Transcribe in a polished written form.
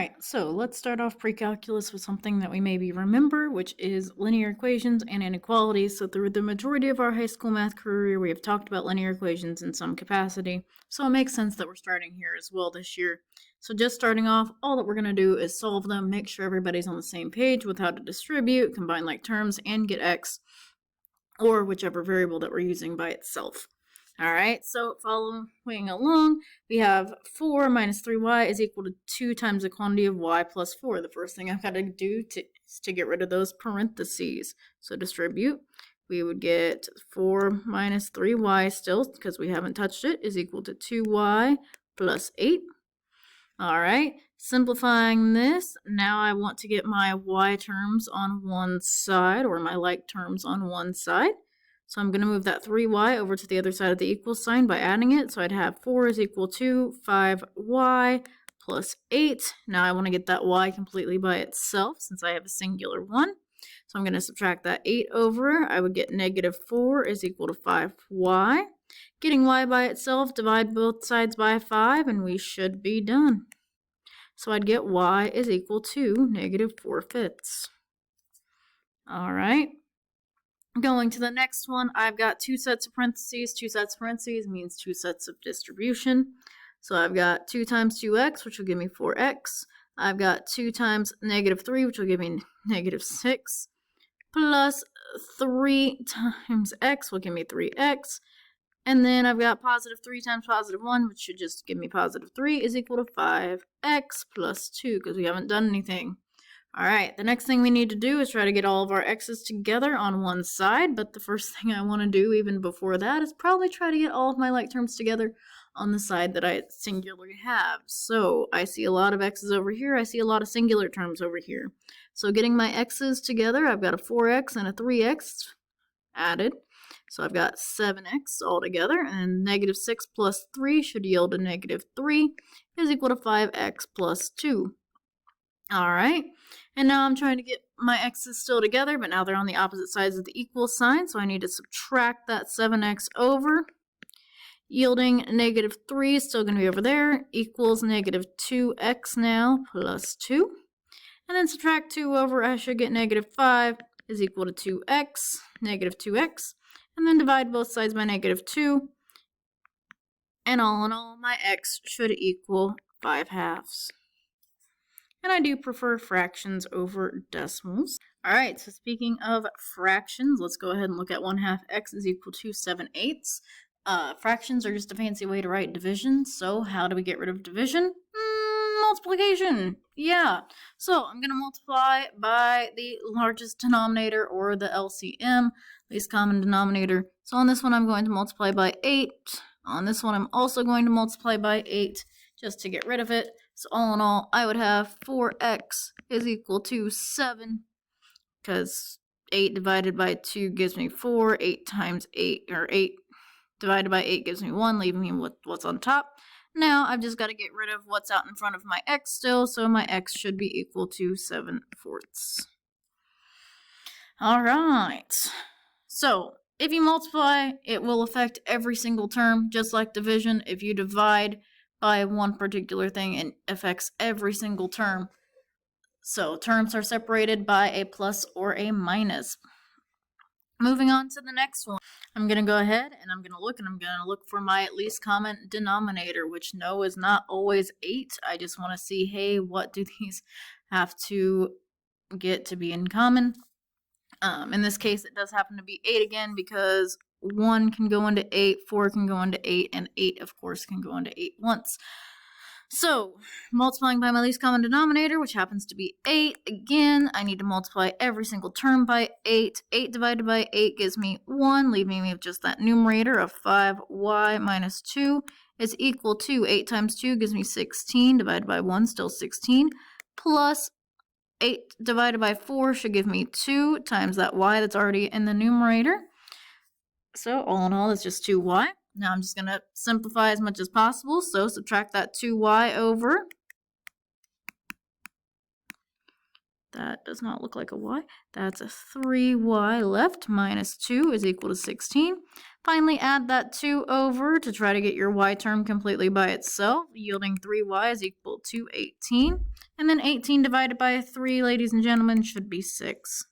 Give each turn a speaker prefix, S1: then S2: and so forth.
S1: Alright, so let's start off pre-calculus with something that we maybe remember, which is linear equations and inequalities. So through the majority of our high school math career, we have talked about linear equations in some capacity. So it makes sense that we're starting here as well this year. So just starting off, all that we're going to do is solve them, make sure everybody's on the same page with how to distribute, combine like terms, and get x, or whichever variable that we're using by itself. Alright, so following along, we have 4 minus 3y is equal to 2 times the quantity of y plus 4. The first thing I've got to do is to get rid of those parentheses. So distribute, we would get 4 minus 3y still, because we haven't touched it, is equal to 2y plus 8. Alright, simplifying this, now I want to get my y terms on one side, or my like terms on one side. So I'm going to move that 3y over to the other side of the equal sign by adding it. So I'd have 4 is equal to 5y plus 8. Now I want to get that y completely by itself since I have a singular 1. So I'm going to subtract that 8 over. I would get negative 4 is equal to 5y. Getting y by itself, divide both sides by 5, and we should be done. So I'd get y is equal to negative 4/5. All right. Going to the next one, I've got two sets of parentheses. Two sets of parentheses means two sets of distribution. So I've got 2 times 2x, which will give me 4x. I've got 2 times negative 3, which will give me negative 6. Plus 3 times x will give me 3x. And then I've got positive 3 times positive 1, which should just give me positive 3, is equal to 5x plus 2, because we haven't done anything. Alright, the next thing we need to do is try to get all of our x's together on one side, but the first thing I want to do even before that is probably try to get all of my like terms together on the side that I singularly have. So I see a lot of x's over here, I see a lot of singular terms over here. So getting my x's together, I've got a 4x and a 3x added. So I've got 7x all together, and negative 6 plus 3 should yield a negative 3 is equal to 5x plus 2. Alright, and now I'm trying to get my x's still together, but now they're on the opposite sides of the equal sign, so I need to subtract that 7x over, yielding negative 3 is still going to be over there, equals negative 2x now, plus 2. And then subtract 2 over, I should get negative 5 is equal to 2x, negative 2x, and then divide both sides by negative 2, and all in all, my x should equal 5/2. And I do prefer fractions over decimals. Alright, so speaking of fractions, let's go ahead and look at 1/2 x is equal to 7/8. Fractions are just a fancy way to write division, so how do we get rid of division? Multiplication! Yeah, so I'm going to multiply by the largest denominator, or the LCM, least common denominator. So on this one I'm going to multiply by 8. On this one I'm also going to multiply by 8, just to get rid of it. So all in all, I would have 4x is equal to 7, because 8 divided by 2 gives me 4, 8 times 8, or 8 divided by 8 gives me 1, leaving me with what's on top. Now I've just got to get rid of what's out in front of my x still, so my x should be equal to 7/4. Alright, so if you multiply, it will affect every single term, just like division. If you divide by one particular thing, it affects every single term. So terms are separated by a plus or a minus. Moving on to the next one, I'm going to go ahead and I'm going to look for my least common denominator, which no is not always 8. I just want to see, hey, what do these have to get to be in common? In this case, it does happen to be 8 again, because 1 can go into 8, 4 can go into 8, and 8, of course, can go into 8 once. So, multiplying by my least common denominator, which happens to be 8, again, I need to multiply every single term by 8. 8 divided by 8 gives me 1, leaving me with just that numerator of 5y minus 2 is equal to 8 times 2 gives me 16, divided by 1, still 16, plus 8 divided by 4 should give me 2 times that y that's already in the numerator. So all in all, that's just 2y. Now I'm just going to simplify as much as possible. So subtract that 2y over. That does not look like a y. That's a 3y left minus 2 is equal to 16. Finally, add that 2 over to try to get your y term completely by itself, yielding 3y is equal to 18. And then 18 divided by 3, ladies and gentlemen, should be 6.